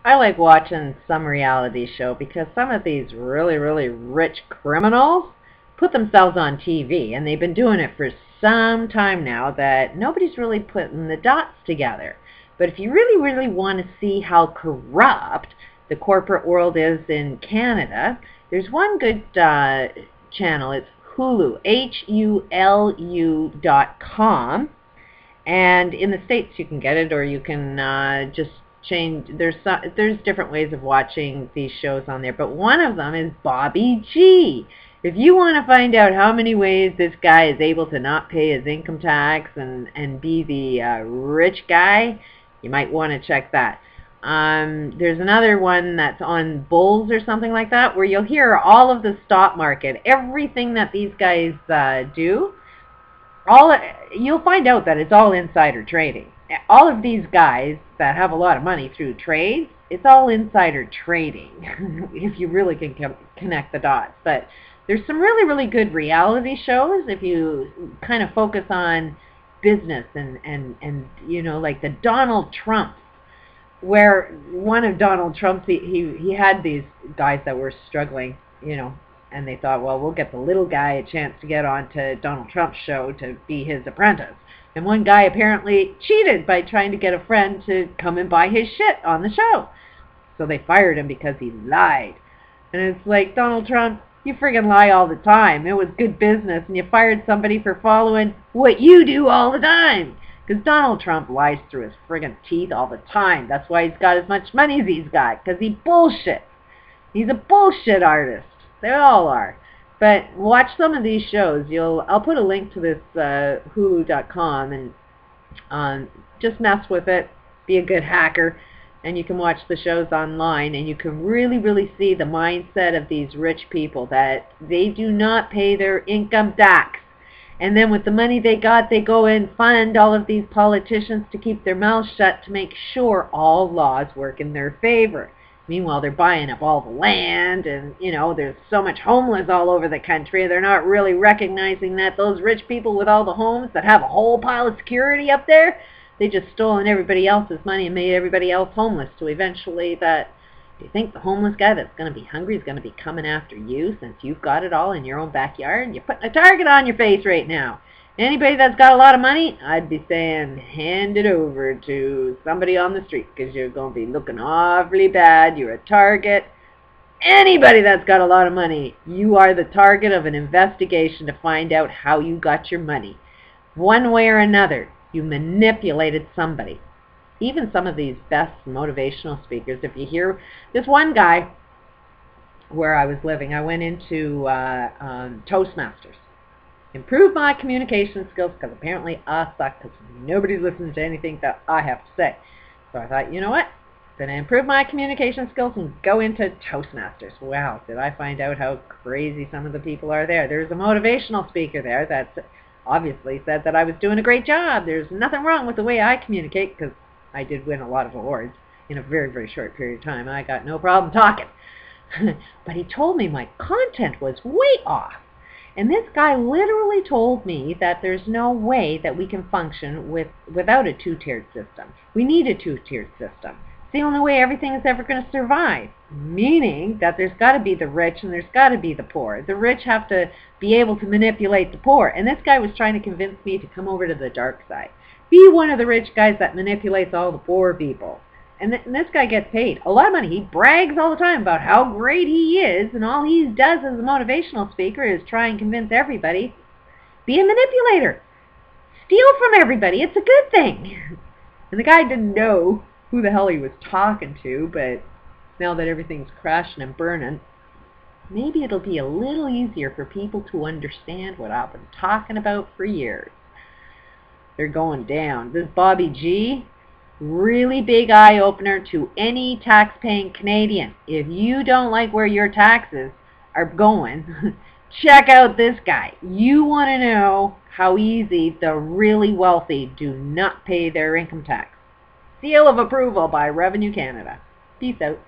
I like watching some reality show because some of these really, really rich criminals put themselves on TV, and they've been doing it for some time now that nobody's really putting the dots together. But if you really, really want to see how corrupt the corporate world is in Canada, there's one good channel. It's Hulu, HULU.com. And in the States you can get it, or you can just change. There's different ways of watching these shows on there, but one of them is Bobby G. If you want to find out how many ways this guy is able to not pay his income tax and be the rich guy, you might want to check that. There's another one that's on bulls or something like that, where you'll hear all of the stock market, everything that these guys do. You'll find out that it's all insider trading. All of these guys that have a lot of money through trades, it's all insider trading, if you really can connect the dots. But there's some really, really good reality shows if you kind of focus on business and you know, like the Donald Trump, where one of Donald Trump's, he had these guys that were struggling, you know, and they thought, well, we'll get the little guy a chance to get on to Donald Trump's show to be his apprentice. And one guy apparently cheated by trying to get a friend to come and buy his shit on the show. So they fired him because he lied. And it's like, Donald Trump, you friggin' lie all the time. It was good business, and you fired somebody for following what you do all the time. Because Donald Trump lies through his friggin' teeth all the time. That's why he's got as much money as he's got, because he bullshits. He's a bullshit artist. They all are. But watch some of these shows. I'll put a link to this Hulu.com, and just mess with it. Be a good hacker, and you can watch the shows online, and you can really, really see the mindset of these rich people, that they do not pay their income tax. And then with the money they got, they go and fund all of these politicians to keep their mouths shut, to make sure all laws work in their favor. Meanwhile, they're buying up all the land, and, you know, there's so much homeless all over the country. They're not really recognizing that those rich people with all the homes that have a whole pile of security up there, they just stolen everybody else's money and made everybody else homeless. So eventually do you think the homeless guy that's going to be hungry is going to be coming after you, since you've got it all in your own backyard? You're putting a target on your face right now. Anybody that's got a lot of money, I'd be saying hand it over to somebody on the street, because you're going to be looking awfully bad. You're a target. Anybody that's got a lot of money, you are the target of an investigation to find out how you got your money. One way or another, you manipulated somebody. Even some of these best motivational speakers, if you hear this one guy where I was living, I went into Toastmasters. Improve my communication skills, because apparently I suck, because nobody's listening to anything that I have to say. So I thought, you know what? I'm going to improve my communication skills and go into Toastmasters. Wow, did I find out how crazy some of the people are there. There's a motivational speaker there that obviously said that I was doing a great job. There's nothing wrong with the way I communicate, because I did win a lot of awards in a very, very short period of time. I got no problem talking. But he told me my content was way off. And this guy literally told me that there's no way that we can function without a two-tiered system. We need a two-tiered system. It's the only way everything is ever going to survive. Meaning that there's got to be the rich and there's got to be the poor. The rich have to be able to manipulate the poor. And this guy was trying to convince me to come over to the dark side. Be one of the rich guys that manipulates all the poor people. And this guy gets paid a lot of money. He brags all the time about how great he is, and all he does as a motivational speaker is try and convince everybody. Be a manipulator. Steal from everybody. It's a good thing. And the guy didn't know who the hell he was talking to, but now that everything's crashing and burning, maybe it'll be a little easier for people to understand what I've been talking about for years. They're going down. This Bobby G, really big eye-opener to any tax-paying Canadian. If you don't like where your taxes are going, check out this guy. You want to know how easy the really wealthy do not pay their income tax. Seal of approval by Revenue Canada. Peace out.